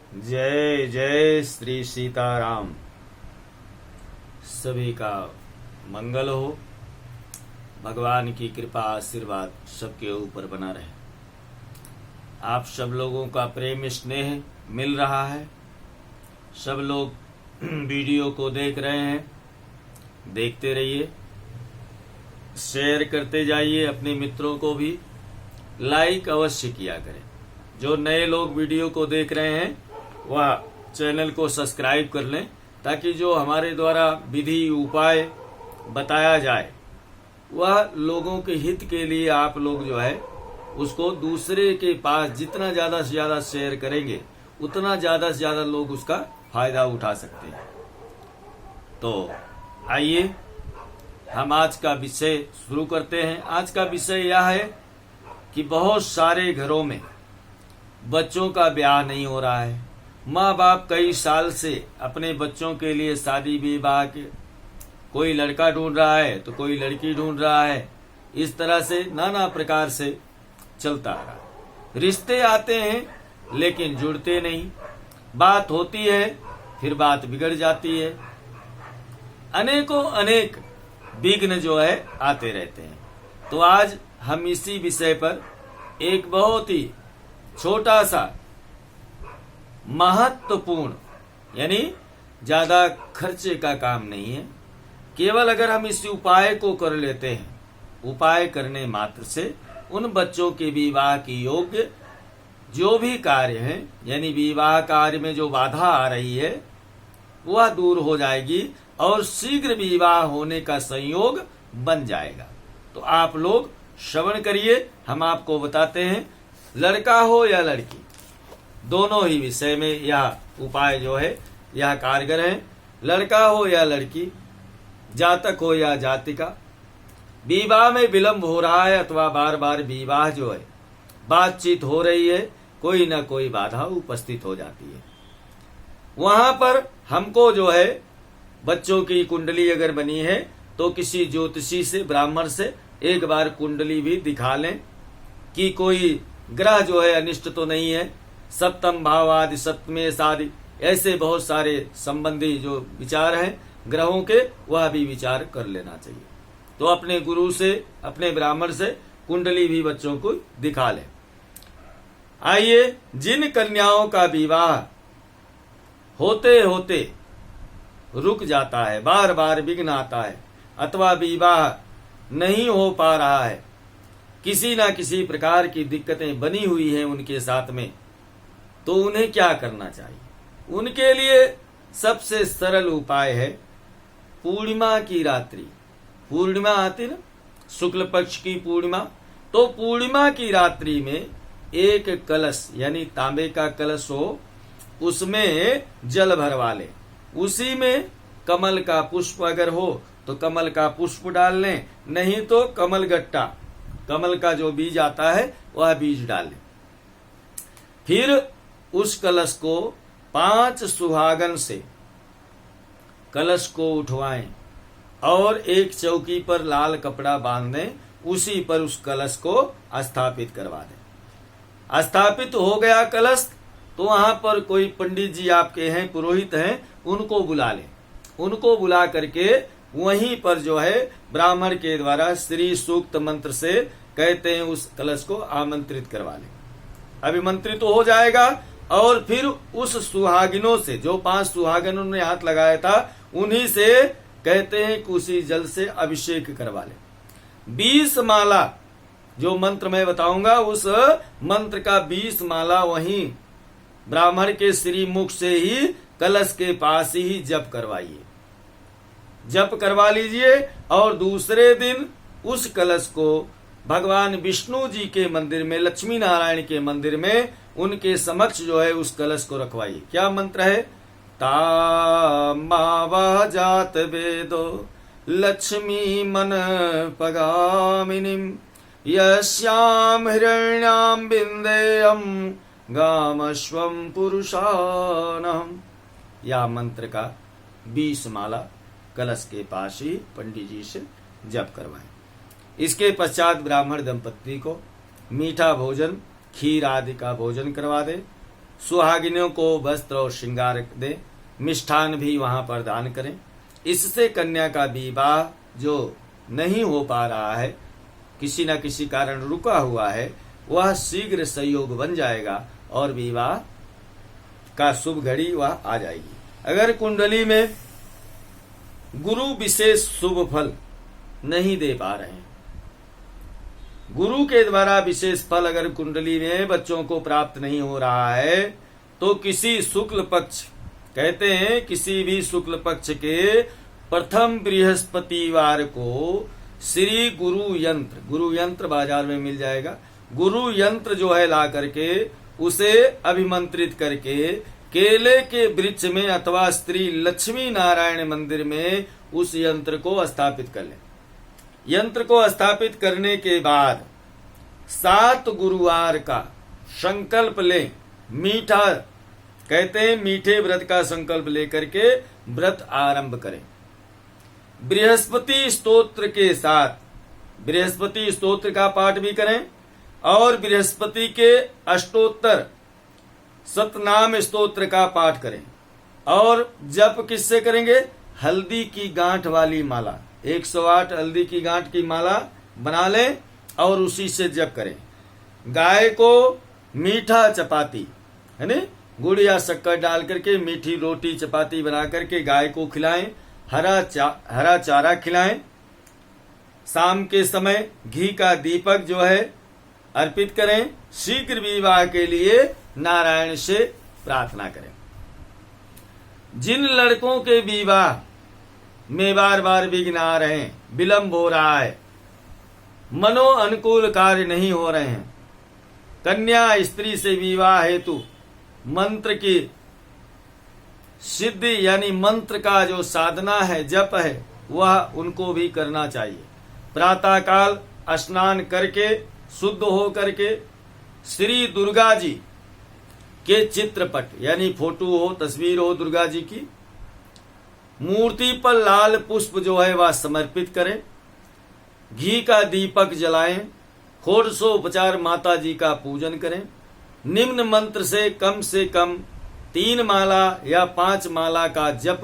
जय जय श्री सीताराम। सभी का मंगल हो। भगवान की कृपा आशीर्वाद सबके ऊपर बना रहे। आप सब लोगों का प्रेम स्नेह मिल रहा है। सब लोग वीडियो को देख रहे हैं, देखते रहिए, शेयर करते जाइए, अपने मित्रों को भी लाइक अवश्य किया करें। जो नए लोग वीडियो को देख रहे हैं वह चैनल को सब्सक्राइब कर लें, ताकि जो हमारे द्वारा विधि उपाय बताया जाए वह लोगों के हित के लिए आप लोग जो है उसको दूसरे के पास जितना ज्यादा से ज्यादा शेयर करेंगे उतना ज्यादा से ज्यादा लोग उसका फायदा उठा सकते हैं। तो आइए हम आज का विषय शुरू करते हैं। आज का विषय यह है कि बहुत सारे घरों में बच्चों का ब्याह नहीं हो रहा है। माँ बाप कई साल से अपने बच्चों के लिए शादी विवाह के कोई लड़का ढूंढ रहा है तो कोई लड़की ढूंढ रहा है। इस तरह से नाना प्रकार से चलता आ रहा है। रिश्ते आते हैं लेकिन जुड़ते नहीं। बात होती है फिर बात बिगड़ जाती है। अनेकों अनेक विघ्न जो है आते रहते हैं। तो आज हम इसी विषय पर एक बहुत ही छोटा सा महत्वपूर्ण यानी ज्यादा खर्चे का काम नहीं है, केवल अगर हम इस उपाय को कर लेते हैं, उपाय करने मात्र से उन बच्चों के विवाह की योग्य जो भी कार्य है यानी विवाह कार्य में जो बाधा आ रही है वह दूर हो जाएगी और शीघ्र विवाह होने का संयोग बन जाएगा। तो आप लोग श्रवण करिए। हम आपको बताते हैं, लड़का हो या लड़की दोनों ही विषय में यह उपाय जो है यह कारगर है। लड़का हो या लड़की, जातक हो या जातिका, विवाह में विलंब हो रहा है अथवा बार बार विवाह जो है बातचीत हो रही है, कोई ना कोई बाधा उपस्थित हो जाती है। वहां पर हमको जो है बच्चों की कुंडली अगर बनी है तो किसी ज्योतिषी से, ब्राह्मण से एक बार कुंडली भी दिखा लें कि कोई ग्रह जो है अनिष्ट तो नहीं है। सप्तम भाव आदि, सप्तमेश आदि ऐसे बहुत सारे संबंधी जो विचार हैं ग्रहों के, वह भी विचार कर लेना चाहिए। तो अपने गुरु से, अपने ब्राह्मण से कुंडली भी बच्चों को दिखा लें। आइए, जिन कन्याओं का विवाह होते होते रुक जाता है, बार बार विघ्न आता है अथवा विवाह नहीं हो पा रहा है, किसी ना किसी प्रकार की दिक्कतें बनी हुई हैं उनके साथ में, तो उन्हें क्या करना चाहिए? उनके लिए सबसे सरल उपाय है पूर्णिमा की रात्रि। पूर्णिमा आती ना, शुक्ल पक्ष की पूर्णिमा, तो पूर्णिमा की रात्रि में एक कलश यानी तांबे का कलश हो, उसमें जल भरवा लें। उसी में कमल का पुष्प अगर हो तो कमल का पुष्प डाल लें, नहीं तो कमल गट्टा, कमल का जो बीज आता है वह बीज डाल लें। फिर उस कलश को 5 सुहागन से कलश को उठवाएं और एक चौकी पर लाल कपड़ा बांध दें, उसी पर उस कलश को स्थापित करवा दें। स्थापित हो गया कलश तो वहां पर कोई पंडित जी आपके हैं, पुरोहित हैं, उनको बुला लें। उनको बुला करके वहीं पर जो है ब्राह्मण के द्वारा श्री सूक्त मंत्र से कहते हैं उस कलश को आमंत्रित करवा लें। अभिमंत्रित तो हो जाएगा और फिर उस सुहागिनों से, जो 5 सुहागिनों ने हाथ लगाया था, उन्हीं से कहते हैं कि उसी जल से अभिषेक करवा लें। 20 माला जो मंत्र मैं बताऊंगा उस मंत्र का 20 माला वहीं ब्राह्मण के श्री मुख से ही कलश के पास ही जप करवाइए। जप करवा लीजिए और दूसरे दिन उस कलश को भगवान विष्णु जी के मंदिर में, लक्ष्मी नारायण के मंदिर में उनके समक्ष जो है उस कलश को रखवाइए। क्या मंत्र है? तामावह जात वेदो लक्ष्मी मन पगामिनीम यस्याम हिरण्याम बिंदेयम गामश्वम पुरुषानम। या मंत्र का 20 माला कलश के पास ही पंडित जी से जप करवाएं। इसके पश्चात ब्राह्मण दंपत्ति को मीठा भोजन, खीर आदि का भोजन करवा दे सुहागिनों को वस्त्र और श्रृंगार दें, मिष्ठान भी वहां पर दान करें। इससे कन्या का विवाह जो नहीं हो पा रहा है, किसी न किसी कारण रुका हुआ है, वह शीघ्र संयोग बन जाएगा और विवाह का शुभ घड़ी वह आ जाएगी। अगर कुंडली में गुरु विशेष शुभ फल नहीं दे पा रहे हैं, गुरु के द्वारा विशेष फल अगर कुंडली में बच्चों को प्राप्त नहीं हो रहा है, तो किसी शुक्ल पक्ष, कहते हैं किसी भी शुक्ल पक्ष के प्रथम बृहस्पतिवार को श्री गुरु यंत्र बाजार में मिल जाएगा, गुरु यंत्र जो है ला करके उसे अभिमंत्रित करके केले के वृक्ष में अथवा श्री लक्ष्मी नारायण मंदिर में उस यंत्र को स्थापित कर लें। यंत्र को स्थापित करने के बाद 7 गुरुवार का संकल्प लें, मीठा, कहते हैं मीठे व्रत का संकल्प लेकर के व्रत आरंभ करें। बृहस्पति स्तोत्र के साथ बृहस्पति स्तोत्र का पाठ भी करें और बृहस्पति के अष्टोत्तर सतनाम स्तोत्र का पाठ करें। और जप किससे करेंगे? हल्दी की गांठ वाली माला, 108 हल्दी की गांठ की माला बना लें और उसी से जप करें। गाय को मीठा चपाती, है ना, गुड़ या शक्कर डाल करके मीठी रोटी चपाती बना करके गाय को खिलाएं, हरा चारा खिलाएं। शाम के समय घी का दीपक जो है अर्पित करें। शीघ्र विवाह के लिए नारायण से प्रार्थना करें। जिन लड़कों के विवाह में बार बार विघ्न आ रहे हैं, विलंब हो रहा है, मनो अनुकूल कार्य नहीं हो रहे हैं, कन्या स्त्री से विवाह हेतु मंत्र की सिद्धि यानी मंत्र का जो साधना है, जप है, वह उनको भी करना चाहिए। प्रातः काल स्नान करके शुद्ध हो करके श्री दुर्गा जी के चित्रपट यानी फोटो हो, तस्वीर हो दुर्गा जी की, मूर्ति पर लाल पुष्प जो है वह समर्पित करें। घी का दीपक जलाएं। षोडशोपचार माता जी का पूजन करें। निम्न मंत्र से कम 3 माला या 5 माला का जप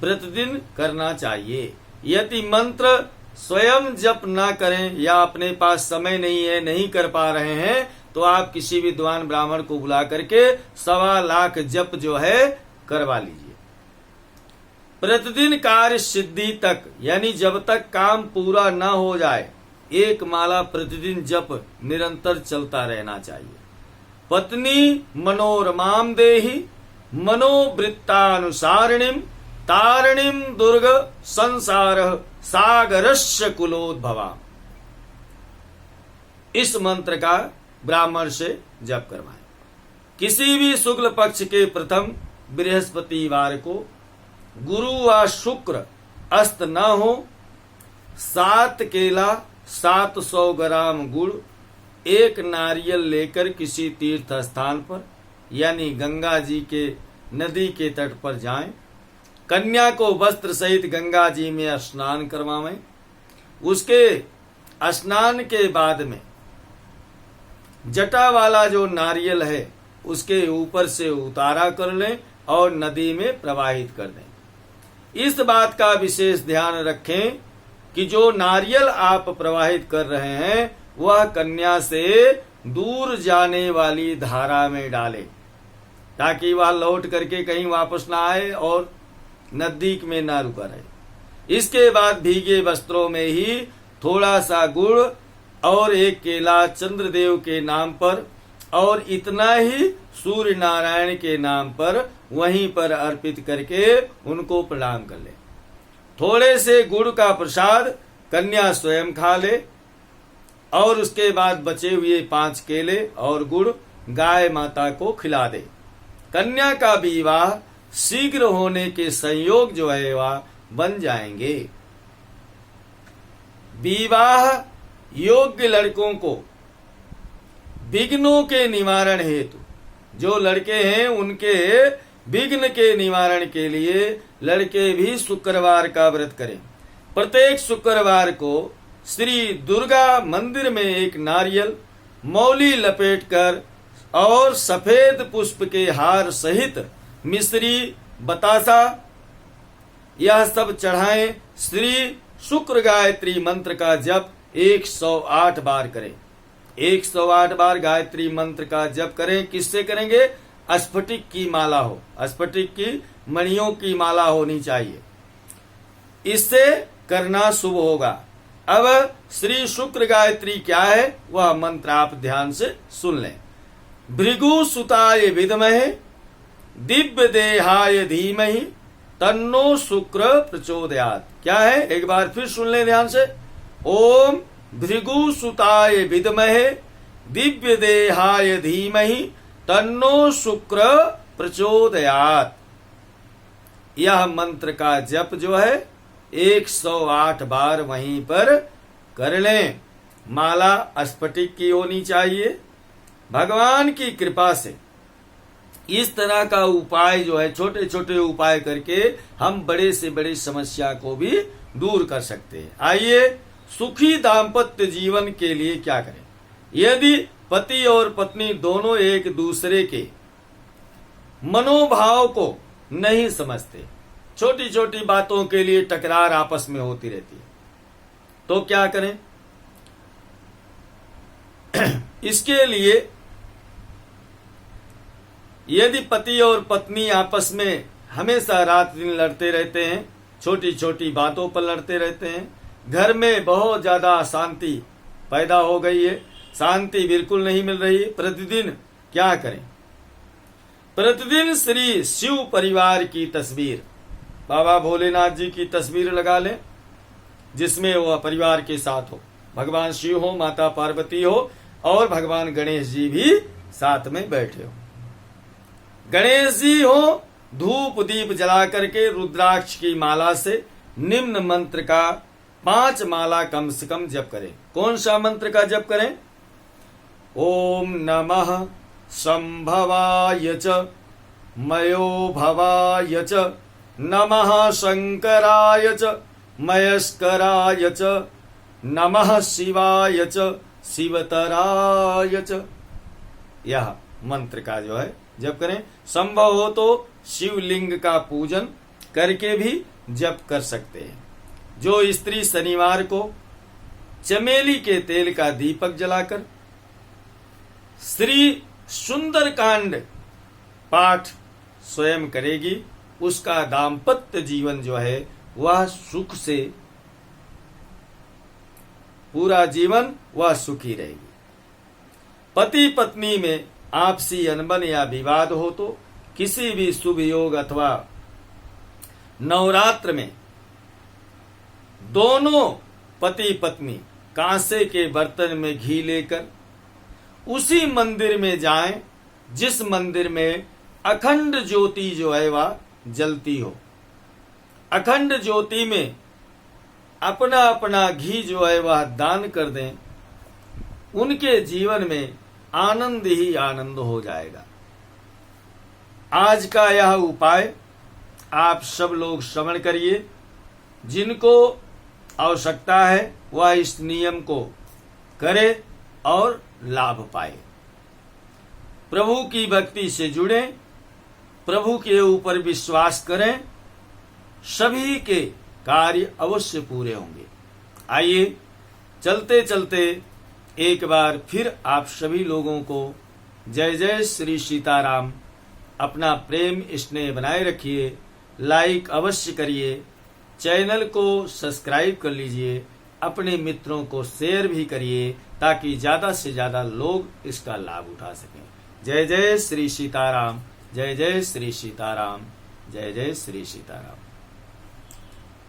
प्रतिदिन करना चाहिए। यदि मंत्र स्वयं जप ना करें या अपने पास समय नहीं है, नहीं कर पा रहे हैं, तो आप किसी विद्वान ब्राह्मण को बुला करके 1.25 लाख जप जो है करवा लीजिए। प्रतिदिन कार्य सिद्धि तक यानी जब तक काम पूरा न हो जाए 1 माला प्रतिदिन जप निरंतर चलता रहना चाहिए। पत्नी मनोरमाम देहि मनोवृत्तानुसारिणीम तारिणीम दुर्ग संसार सागरस्य कुलोद्भवा। इस मंत्र का ब्राह्मण से जप करवाएं। किसी भी शुक्ल पक्ष के प्रथम बृहस्पतिवार को गुरु व शुक्र अस्त न हो, 7 केला, 700 ग्राम गुड़, 1 नारियल लेकर किसी तीर्थ स्थान पर यानी गंगा जी के नदी के तट पर जाएं। कन्या को वस्त्र सहित गंगा जी में स्नान करवाएं। उसके स्नान के बाद में जटा वाला जो नारियल है उसके ऊपर से उतारा कर लें और नदी में प्रवाहित कर दें। इस बात का विशेष ध्यान रखें कि जो नारियल आप प्रवाहित कर रहे हैं वह कन्या से दूर जाने वाली धारा में डालें ताकि वह लौट करके कहीं वापस ना आए और नजदीक में ना रुका रहे। इसके बाद भीगे वस्त्रों में ही थोड़ा सा गुड़ और 1 केला चंद्रदेव के नाम पर और इतना ही सूर्य नारायण के नाम पर वहीं पर अर्पित करके उनको प्रणाम कर ले। थोड़े से गुड़ का प्रसाद कन्या स्वयं खा ले और उसके बाद बचे हुए 5 केले और गुड़ गाय माता को खिला दे। कन्या का विवाह शीघ्र होने के संयोग जो है वह बन जाएंगे। विवाह योग्य लड़कों को विघ्नों के निवारण हेतु, जो लड़के हैं उनके विघ्न के निवारण के लिए लड़के भी शुक्रवार का व्रत करें। प्रत्येक शुक्रवार को श्री दुर्गा मंदिर में 1 नारियल मौली लपेटकर और सफेद पुष्प के हार सहित मिश्री, बतासा यह सब चढ़ाएं। श्री शुक्र गायत्री मंत्र का जप 108 बार करें। 108 बार गायत्री मंत्र का जप करें। किससे करेंगे? स्फटिक की माला हो, स्फटिक की मणियों की माला होनी चाहिए, इससे करना शुभ होगा। अब श्री शुक्र गायत्री क्या है वह मंत्र आप ध्यान से सुन लें। भृगु सुताय विद्महे दिव्य देहाय धीमहि तन्नो शुक्र प्रचोदयात्। क्या है? एक बार फिर सुन लें ध्यान से। ओम भृगु सुताय विद्महे दिव्य देहाय धीमहि तन्नो शुक्र प्रचोदयात्। यह मंत्र का जप जो है 108 बार वहीं पर कर लें। माला स्फटिक की होनी चाहिए। भगवान की कृपा से इस तरह का उपाय जो है, छोटे छोटे उपाय करके हम बड़े से बड़ी समस्या को भी दूर कर सकते हैं। आइए, सुखी दाम्पत्य जीवन के लिए क्या करें? यदि पति और पत्नी दोनों एक दूसरे के मनोभाव को नहीं समझते, छोटी छोटी बातों के लिए टकरार आपस में होती रहती है, तो क्या करें? इसके लिए यदि पति और पत्नी आपस में हमेशा रात दिन लड़ते रहते हैं, छोटी छोटी बातों पर लड़ते रहते हैं, घर में बहुत ज्यादा अशांति पैदा हो गई है, शांति बिल्कुल नहीं मिल रही, प्रतिदिन क्या करें? प्रतिदिन श्री शिव परिवार की तस्वीर, बाबा भोलेनाथ जी की तस्वीर लगा लें, जिसमें वह परिवार के साथ हो, भगवान शिव हो, माता पार्वती हो और भगवान गणेश जी भी साथ में बैठे हो। गणेश जी हो, धूप दीप जला करके रुद्राक्ष की माला से निम्न मंत्र का 5 माला कम से कम जप करें। कौन सा मंत्र का जप करें? ओम नमः संभवाय च मयो भवाय च नमः शंकराय च मयस्कराय च नमः शिवाय च शिवतराय च। यह मंत्र का जो है जप करें। संभव हो तो शिवलिंग का पूजन करके भी जप कर सकते हैं। जो स्त्री शनिवार को चमेली के तेल का दीपक जलाकर श्री सुंदरकांड पाठ स्वयं करेगी, उसका दाम्पत्य जीवन जो है वह सुख से, पूरा जीवन वह सुखी रहेगी। पति पत्नी में आपसी अनबन या विवाद हो तो किसी भी शुभ योग अथवा नवरात्र में दोनों पति पत्नी कांसे के बर्तन में घी लेकर उसी मंदिर में जाएं जिस मंदिर में अखंड ज्योति जो है वह जलती हो। अखंड ज्योति में अपना अपना घी जो है वह दान कर दें, उनके जीवन में आनंद ही आनंद हो जाएगा। आज का यह उपाय आप सब लोग श्रवण करिए। जिनको आवश्यकता है वह इस नियम को करे और लाभ पाए। प्रभु की भक्ति से जुड़े, प्रभु के ऊपर विश्वास करें, सभी के कार्य अवश्य पूरे होंगे। आइए, चलते चलते एक बार फिर आप सभी लोगों को जय जय श्री सीताराम। अपना प्रेम स्नेह बनाए रखिए, लाइक अवश्य करिए, चैनल को सब्सक्राइब कर लीजिए, अपने मित्रों को शेयर भी करिए ताकि ज्यादा से ज्यादा लोग इसका लाभ उठा सकें। जय जय श्री सीताराम, जय जय श्री सीताराम, जय जय श्री सीताराम।